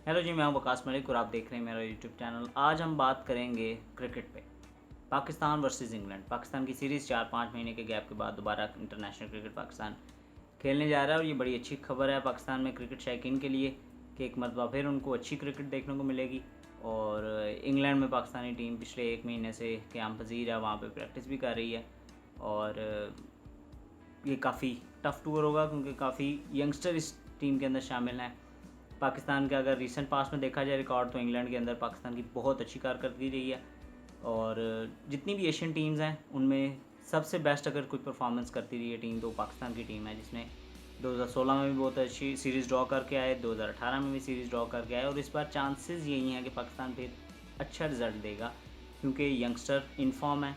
Hello जी, मैं हूं वकास मलिक और आप देख रहे हैं मेरा यूट्यूब चैनल। आज हम बात करेंगे क्रिकेट पे। Pakistan versus England. पाकिस्तान की सीरीज़ 4-5 महीने के गैप के बाद दोबारा इंटरनेशनल क्रिकेट पाकिस्तान खेलने जा रहा है और ये बड़ी अच्छी खबर है पाकिस्तान में क्रिकेट शौकीन के लिए कि एक मरतबा फिर उनको अच्छी क्रिकेट देखने को मिलेगी। और इंग्लैंड में पाकिस्तानी टीम पिछले 1 महीने से क़याम पज़ीर है, वहाँ पर प्रैक्टिस भी कर रही है। और ये काफ़ी टफ़ टूर होगा क्योंकि काफ़ी यंगस्टर इस टीम के अंदर शामिल हैं। पाकिस्तान का अगर रीसेंट पास में देखा जाए रिकॉर्ड, तो इंग्लैंड के अंदर पाकिस्तान की बहुत अच्छी कारकर्दगी रही है। और जितनी भी एशियन टीम्स हैं उनमें सबसे बेस्ट अगर कोई परफॉर्मेंस करती रही है टीम, तो पाकिस्तान की टीम है, जिसने 2016 में भी बहुत अच्छी सीरीज़ ड्रॉ करके आए, 2018 में भी सीरीज़ ड्रॉ करके आए। और इस बार चांसेस यही हैं कि पाकिस्तान फिर अच्छा रिजल्ट देगा क्योंकि यंगस्टर इन फॉर्म है,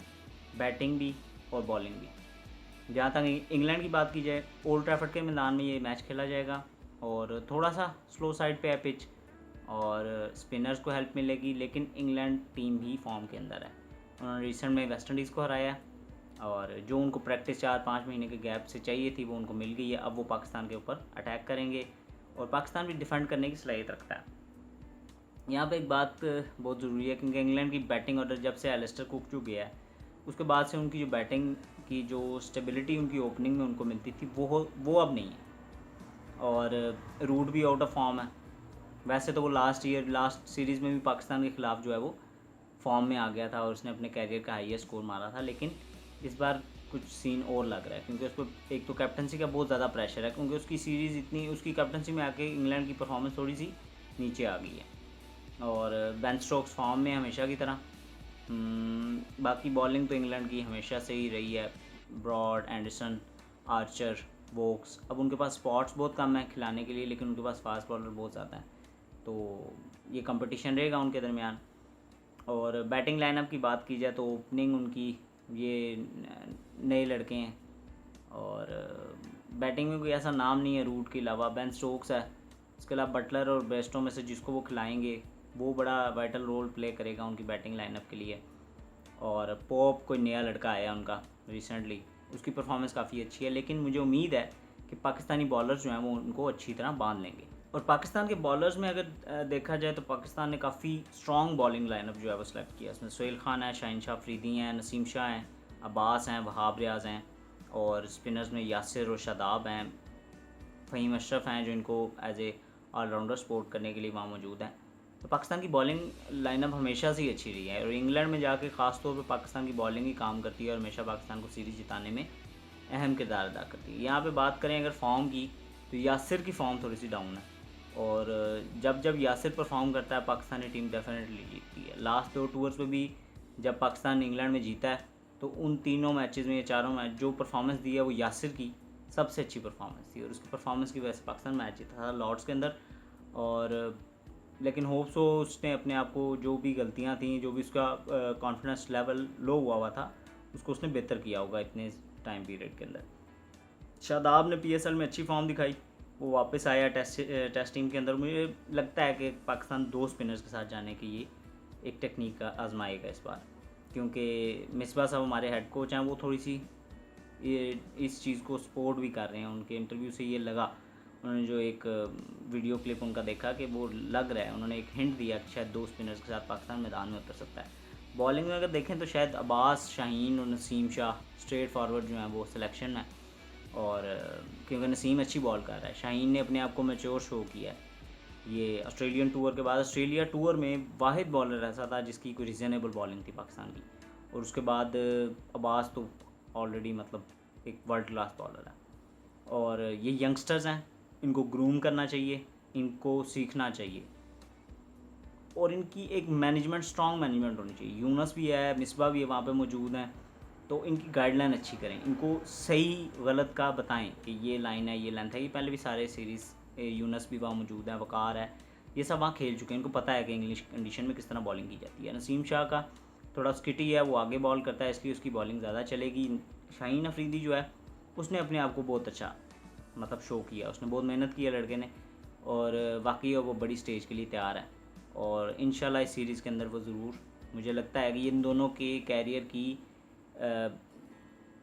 बैटिंग भी और बॉलिंग भी। जहाँ तक इंग्लैंड की बात की जाए, ओल्ड ट्रैफर्ड के मैदान में ये मैच खेला जाएगा और थोड़ा सा स्लो साइड पे है पिच और स्पिनर्स को हेल्प मिलेगी, लेकिन इंग्लैंड टीम भी फॉर्म के अंदर है। उन्होंने रिसेंट में वेस्ट इंडीज़ को हराया और जो उनको प्रैक्टिस 4-5 महीने के गैप से चाहिए थी वो उनको मिल गई है। अब वो पाकिस्तान के ऊपर अटैक करेंगे और पाकिस्तान भी डिफेंड करने की सलाहियत रखता है। यहाँ पे एक बात बहुत ज़रूरी है क्योंकि इंग्लैंड की बैटिंग ऑर्डर जब से एलिस्टर कुक जो गया है उसके बाद से उनकी जो बैटिंग की जो स्टेबिलिटी उनकी ओपनिंग में उनको मिलती थी वो अब नहीं है। और रूट भी आउट ऑफ फॉर्म है। वैसे तो वो लास्ट सीरीज़ में भी पाकिस्तान के ख़िलाफ़ जो है वो फॉर्म में आ गया था और उसने अपने कैरियर का हाईएस्ट स्कोर मारा था, लेकिन इस बार कुछ सीन और लग रहा है क्योंकि उसको एक तो कैप्टनसी का बहुत ज़्यादा प्रेशर है क्योंकि उसकी सीरीज़ इतनी, उसकी कैप्टनसी में आके इंग्लैंड की परफॉर्मेंस थोड़ी सी नीचे आ गई है। और बेन स्टोक्स फॉर्म में हमेशा की तरह। बाकी बॉलिंग तो इंग्लैंड की हमेशा से ही रही है, ब्रॉड, एंडरसन, आर्चर, वोक्स। अब उनके पास स्पॉट्स बहुत कम है खिलाने के लिए, लेकिन उनके पास फास्ट बॉलर बहुत ज़्यादा है, तो ये कंपटीशन रहेगा उनके दरमियान। और बैटिंग लाइनअप की बात की जाए तो ओपनिंग उनकी ये नए लड़के हैं और बैटिंग में कोई ऐसा नाम नहीं है रूट के अलावा। बेन स्टोक्स है, उसके अलावा बटलर और बेस्टो में से जिसको वो खिलाएंगे वो बड़ा वाइटल रोल प्ले करेगा उनकी बैटिंग लाइनअप के लिए। और पॉप कोई नया लड़का आया उनका रिसेंटली, उसकी परफॉर्मेंस काफ़ी अच्छी है, लेकिन मुझे उम्मीद है कि पाकिस्तानी बॉलर्स जो हैं वो उनको अच्छी तरह बांध लेंगे। और पाकिस्तान के बॉलर्स में अगर देखा जाए तो पाकिस्तान ने काफ़ी स्ट्रॉन्ग बॉलिंग लाइनअप जो है वो सेलेक्ट किया। इसमें सोहेल खान है, शाहीन शाह अफरीदी हैं, नसीम शाह हैं, अब्बास हैं, वहाब रियाज हैं, और स्पिनर्स में यासिर और शादाब हैं, फ़हीम अशरफ हैं जो इनको एज ए ऑलराउंडर सपोर्ट करने के लिए वहाँ मौजूद हैं। तो पाकिस्तान की बॉलिंग लाइनअप हमेशा से ही अच्छी रही है और इंग्लैंड में जाके ख़ास तौर पे पाकिस्तान की बॉलिंग ही काम करती है और हमेशा पाकिस्तान को सीरीज़ जिताने में अहम किरदार अदा करती है। यहाँ पे बात करें अगर फॉर्म की, तो यासिर की फॉर्म थोड़ी सी डाउन है और जब जब यासिर परफॉर्म करता है पाकिस्तानी टीम डेफिनेटली जीतती है। लास्ट 2 टूर्स में भी जब पाकिस्तान इंग्लैंड में जीता है तो उन तीनों मैचेस में या चारों मैच जो परफॉर्मेंस दी है वो यासिर की सबसे अच्छी परफॉर्मेंस थी और उसकी परफॉर्मेंस की वजह से पाकिस्तान मैच जीता था लॉर्ड्स के अंदर। और लेकिन होप्स हो उसने अपने आप को, जो भी गलतियां थी, जो भी उसका कॉन्फिडेंस लेवल लो हुआ था, उसको उसने बेहतर किया होगा इतने टाइम पीरियड के अंदर। शादाब ने पीएसएल में अच्छी फॉर्म दिखाई, वो वापस आया टेस्ट टीम के अंदर। मुझे लगता है कि पाकिस्तान 2 स्पिनर्स के साथ जाने की ये एक टेक्निक आजमाएगा इस बार, क्योंकि मिसबा साहब हमारे हेड कोच हैं, वो थोड़ी सी ये इस चीज़ को सपोर्ट भी कर रहे हैं। उनके इंटरव्यू से ये लगा, उन्होंने जो एक वीडियो क्लिप उनका देखा कि वो लग रहा है, उन्होंने एक हिंट दिया कि शायद 2 स्पिनर्स के साथ पाकिस्तान मैदान में उतर सकता है। बॉलिंग में अगर देखें तो शायद अब्बास, शाहीन और नसीम शाह स्ट्रेट फॉरवर्ड जो हैं वो सिलेक्शन है। और क्योंकि नसीम अच्छी बॉल कर रहा है, शाहीन ने अपने आप को मैच्योर शो किया है। ये ऑस्ट्रेलियन टूर के बाद ऑस्ट्रेलिया टूर में वाहिद बॉलर ऐसा था जिसकी कोई रीज़नेबल बॉलिंग थी पाकिस्तान की, और उसके बाद अब्बास तो ऑलरेडी मतलब एक वर्ल्ड क्लास बॉलर है। और ये यंगस्टर्स हैं, इनको ग्रूम करना चाहिए, इनको सीखना चाहिए और इनकी एक मैनेजमेंट, स्ट्रॉन्ग मैनेजमेंट होनी चाहिए। यूनस भी है, मिसबा भी है, वहाँ पे मौजूद हैं, तो इनकी गाइडलाइन अच्छी करें, इनको सही गलत का बताएं कि ये लाइन है, ये लेंथ है। ये पहले भी सारे सीरीज़ यूनस भी वहाँ मौजूद है, वकार है, ये सब वहाँ खेल चुके हैं, इनको पता है कि इंग्लिश कंडीशन में किस तरह बॉलिंग की जाती है। नसीम शाह का थोड़ा स्किटी है, वो आगे बॉल करता है, इसलिए उसकी बॉलिंग ज़्यादा चलेगी। शाहीन अफरीदी जो है उसने अपने आप को बहुत अच्छा मतलब शो किया, उसने बहुत मेहनत की है लड़के ने, और वाकई वो बड़ी स्टेज के लिए तैयार है। और इंशाल्लाह इस सीरीज़ के अंदर वो ज़रूर, मुझे लगता है कि इन दोनों के कैरियर की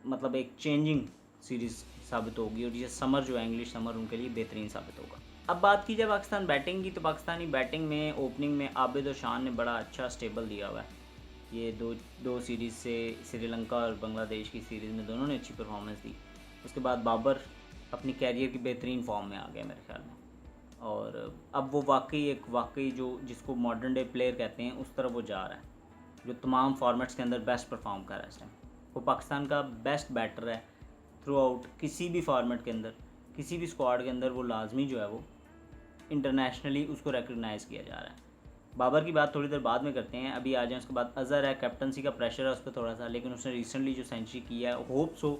मतलब एक चेंजिंग सीरीज़ साबित होगी और ये समर जो है, इंग्लिश समर, उनके लिए बेहतरीन साबित होगा। अब बात की जाए पाकिस्तान बैटिंग की, तो पाकिस्तानी बैटिंग में ओपनिंग में आबिद और शान ने बड़ा अच्छा स्टेबल दिया हुआ है। ये दो सीरीज़ से श्रीलंका और बांग्लादेश की सीरीज़ में दोनों ने अच्छी परफॉर्मेंस दी। उसके बाद बाबर अपनी कैरियर की बेहतरीन फॉर्म में आ गया मेरे ख्याल में, और अब वो वाकई जो जिसको मॉडर्न डे प्लेयर कहते हैं उस तरफ वो जा रहा है, जो तमाम फॉर्मेट्स के अंदर बेस्ट परफॉर्म कर रहा है इस टाइम। वो पाकिस्तान का बेस्ट बैटर है थ्रू आउट, किसी भी फॉर्मेट के अंदर, किसी भी स्क्वाड के अंदर वो लाजमी जो है वो इंटरनेशनली उसको रिकग्नाइज़ किया जा रहा है। बाबर की बात थोड़ी देर बाद में करते हैं, अभी आ जाएँ। उसके बाद अज़हर है, कैप्टनसी का प्रेशर है उस पर थोड़ा सा, लेकिन उसने रिसेंटली जो सेंचुरी किया है, होप्स हो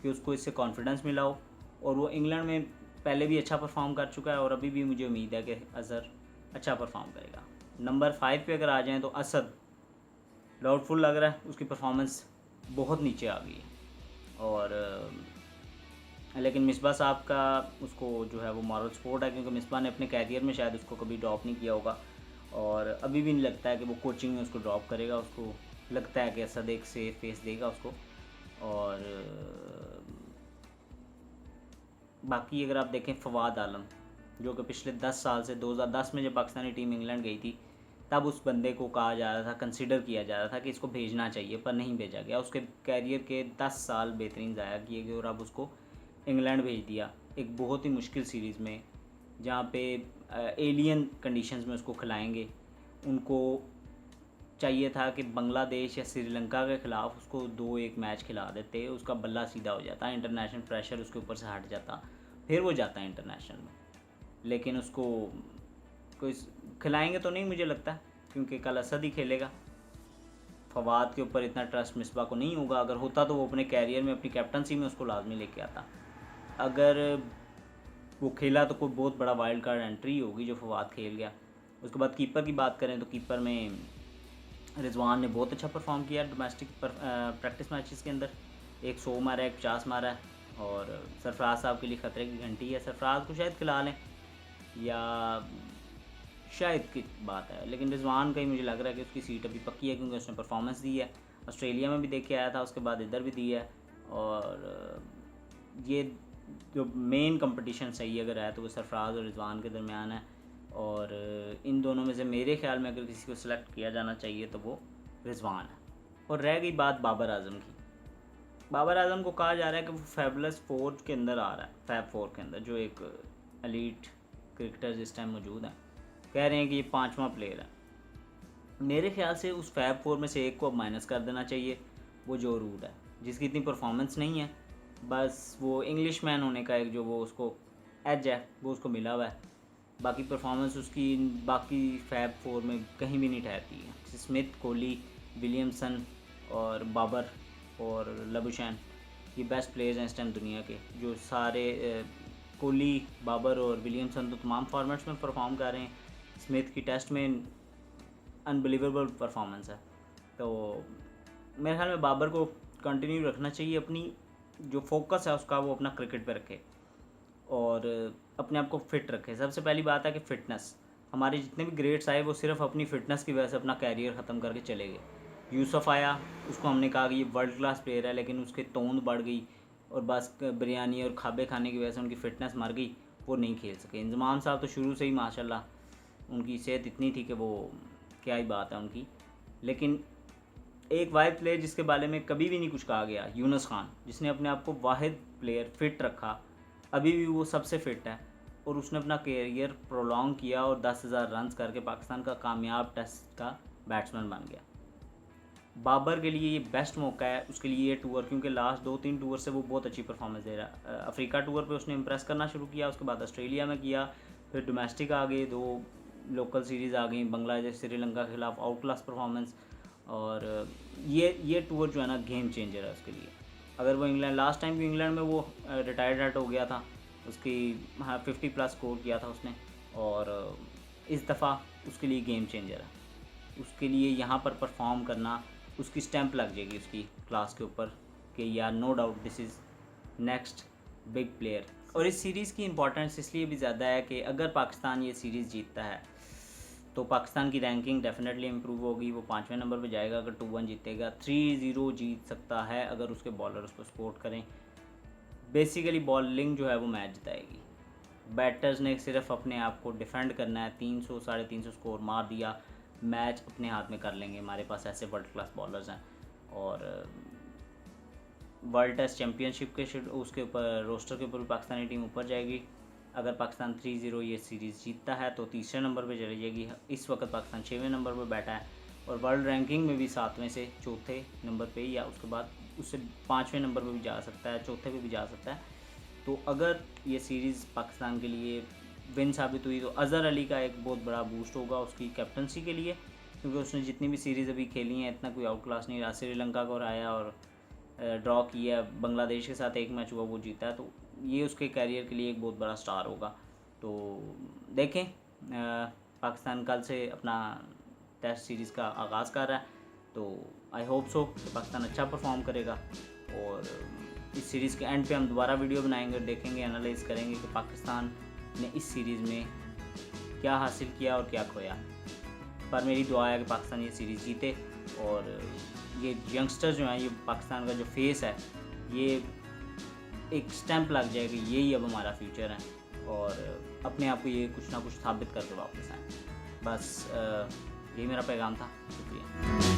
कि उसको इससे कॉन्फिडेंस मिला हो, और वो इंग्लैंड में पहले भी अच्छा परफॉर्म कर चुका है और अभी भी मुझे उम्मीद है कि अज़हर अच्छा परफॉर्म करेगा। नंबर 5 पे अगर आ जाएँ तो असद डाउटफुल लग रहा है, उसकी परफॉर्मेंस बहुत नीचे आ गई है, और लेकिन मिसबा साहब का उसको जो है वो मॉरल सपोर्ट है, क्योंकि मिसबा ने अपने कैरियर में शायद उसको कभी ड्रॉप नहीं किया होगा, और अभी भी नहीं लगता है कि वो कोचिंग में उसको ड्रॉप करेगा। उसको लगता है कि असद एक सेफ फेस देगा उसको। और बाकी अगर आप देखें फवाद आलम, जो कि पिछले 10 साल से 2010 में जब पाकिस्तानी टीम इंग्लैंड गई थी तब उस बंदे को कहा जा रहा था, कंसिडर किया जा रहा था कि इसको भेजना चाहिए, पर नहीं भेजा गया। उसके कैरियर के 10 साल बेहतरीन ज़ाया किए गए और अब उसको इंग्लैंड भेज दिया एक बहुत ही मुश्किल सीरीज़ में, जहाँ पे एलियन कंडीशंस में उसको खिलाएंगे। उनको चाहिए था कि बांग्लादेश या श्रीलंका के ख़िलाफ़ उसको 2-1 मैच खिला देते, उसका बल्ला सीधा हो जाता, इंटरनेशनल प्रेशर उसके ऊपर से हट जाता, फिर वो जाता इंटरनेशनल में। लेकिन उसको कोई खिलाएंगे तो नहीं मुझे लगता, क्योंकि कल असद ही खेलेगा। फवाद के ऊपर इतना ट्रस्ट मिसबा को नहीं होगा, अगर होता तो वो अपने कैरियर में अपनी कैप्टनसी में उसको लाजमी लेके आता। अगर वो खेला तो कोई बहुत बड़ा वाइल्ड कार्ड एंट्री होगी जो फवाद खेल गया। उसके बाद कीपर की बात करें तो कीपर में रिजवान ने बहुत अच्छा परफॉर्म किया डोमेस्टिक प्रैक्टिस मैचेस के अंदर। एक 100 मारा है, एक 50 मारा है, और सरफराज साहब के लिए ख़तरे की घंटी है। सरफराज को शायद खिला लें, या शायद की बात है, लेकिन रिजवान का ही मुझे लग रहा है कि उसकी सीट अभी पक्की है, क्योंकि उसने परफॉर्मेंस दी है। ऑस्ट्रेलिया में भी देख के आया था, उसके बाद इधर भी दी है, और ये जो मेन कंपटीशन सही अगर है तो वो सरफराज और रिजवान के दरमियान है, और इन दोनों में से मेरे ख्याल में अगर किसी को सिलेक्ट किया जाना चाहिए तो वो रिजवान है। और रह गई बात बाबर आजम की। बाबर आजम को कहा जा रहा है कि वो फैबुलस 4 के अंदर आ रहा है, फैब 4 के अंदर, जो एक एलीट क्रिकेटर जिस टाइम मौजूद हैं, कह रहे हैं कि ये 5वां प्लेयर है। मेरे ख्याल से उस फैब 4 में से एक को अब माइनस कर देना चाहिए, वो जो रूट है, जिसकी इतनी परफॉर्मेंस नहीं है, बस वो इंग्लिश मैन होने का एक जो वो उसको एज है वो उसको मिला हुआ है। बाकी परफॉर्मेंस उसकी बाकी फैब 4 में कहीं भी नहीं ठहरती है। स्मिथ, कोहली, विलियमसन और बाबर और लबुशैन, ये बेस्ट प्लेयर्स हैं इस टाइम दुनिया के, जो सारे कोहली, बाबर और विलियमसन तो तमाम फॉर्मेट्स में परफॉर्म कर रहे हैं। स्मिथ की टेस्ट में अनबिलीवेबल परफॉर्मेंस है। तो मेरे ख्याल में बाबर को कंटिन्यू रखना चाहिए, अपनी जो फोकस है उसका वो अपना क्रिकेट पे रखे और अपने आप को फिट रखे। सबसे पहली बात है कि फ़िटनेस, हमारे जितने भी ग्रेट्स आए वो सिर्फ अपनी फ़िटनेस की वजह से अपना कैरियर ख़त्म करके चले गए। यूसुफ आया, उसको हमने कहा कि ये वर्ल्ड क्लास प्लेयर है, लेकिन उसकी तोंद बढ़ गई और बस बिरयानी और खाबे खाने की वजह से उनकी फ़िटनेस मर गई, वो नहीं खेल सके। इंजमाम साहब तो शुरू से ही माशाल्लाह उनकी सेहत इतनी थी कि वो क्या ही बात है उनकी। लेकिन एक वाहिद प्लेयर जिसके बारे में कभी भी नहीं कुछ कहा गया, यूनुस खान, जिसने अपने आप को वाहिद प्लेयर फ़िट रखा, अभी भी वो सबसे फ़िट है, और उसने अपना कैरियर प्रोलॉन्ग किया और 10,000 रन करके पाकिस्तान का कामयाब टेस्ट का बैट्समैन बन गया। बाबर के लिए ये बेस्ट मौका है, उसके लिए ये टूर, क्योंकि लास्ट 2-3 टूर से वो बहुत अच्छी परफॉर्मेंस दे रहा है। अफ्रीका टूर पे उसने इम्प्रेस करना शुरू किया, उसके बाद ऑस्ट्रेलिया में किया, फिर डोमेस्टिक आ गए, 2 लोकल सीरीज़ आ गई, बांग्लादेश, श्रीलंका के खिलाफ आउट क्लास परफॉर्मेंस, और ये टूर जो है ना गेम चेंजर है उसके लिए। अगर वो इंग्लैंड, लास्ट टाइम भी इंग्लैंड में वो रिटायर्ड हो गया था, उसकी 50+ स्कोर किया था उसने, और इस दफ़ा उसके लिए गेम चेंजर है। उसके लिए यहाँ पर परफॉर्म करना, उसकी स्टैंप लग जाएगी उसकी क्लास के ऊपर कि यार no doubt this is next big player. और इस सीरीज़ की इंपॉर्टेंस इसलिए भी ज़्यादा है कि अगर पाकिस्तान ये सीरीज़ जीतता है तो पाकिस्तान की रैंकिंग डेफिनेटली इम्प्रूव होगी, वो 5वें नंबर पे जाएगा। अगर 2-1 जीतेगा, 3-0 जीत सकता है अगर उसके बॉलर उसको सपोर्ट करें। बेसिकली बॉलिंग जो है वो मैच जिताएगी, बैटर्स ने सिर्फ अपने आप को डिफेंड करना है, 300 350 स्कोर मार दिया, मैच अपने हाथ में कर लेंगे। हमारे पास ऐसे वर्ल्ड क्लास बॉलर्स हैं। और वर्ल्ड टेस्ट चैम्पियनशिप के उसके ऊपर रोस्टर के ऊपर भी पाकिस्तानी टीम ऊपर जाएगी। अगर पाकिस्तान 3-0 ये सीरीज़ जीतता है तो तीसरे नंबर पे चली जाएगी। इस वक्त पाकिस्तान 6वें नंबर पर बैठा है और वर्ल्ड रैंकिंग में भी 7वें से चौथे नंबर पे, या उसके बाद उससे 5वें नंबर पे भी जा सकता है, चौथे पे भी जा सकता है। तो अगर ये सीरीज़ पाकिस्तान के लिए विन साबित हुई तो अज़हर अली का एक बहुत बड़ा बूस्ट होगा उसकी कैप्टनसी के लिए, क्योंकि उसने जितनी भी सीरीज़ अभी खेली हैं इतना कोई आउट क्लास नहीं रहा। श्रीलंका को हराया और ड्रॉ किया, बांग्लादेश के साथ एक मैच हुआ वो जीता है, तो ये उसके कैरियर के लिए एक बहुत बड़ा स्टार होगा। तो देखें, पाकिस्तान कल से अपना टेस्ट सीरीज़ का आगाज़ कर रहा है, तो आई होप सो कि पाकिस्तान अच्छा परफॉर्म करेगा। और इस सीरीज़ के एंड पे हम दोबारा वीडियो बनाएंगे और देखेंगे, एनालाइज करेंगे कि पाकिस्तान ने इस सीरीज़ में क्या हासिल किया और क्या खोया। पर मेरी दुआ है कि पाकिस्तान ये सीरीज़ जीते और ये यंगस्टर जो हैं, ये पाकिस्तान का जो फेस है, ये एक स्टैंप लग जाएगा, यही अब हमारा फ्यूचर है और अपने आप को ये कुछ ना कुछ साबित करके वापस आए। बस यही मेरा पैगाम था। शुक्रिया।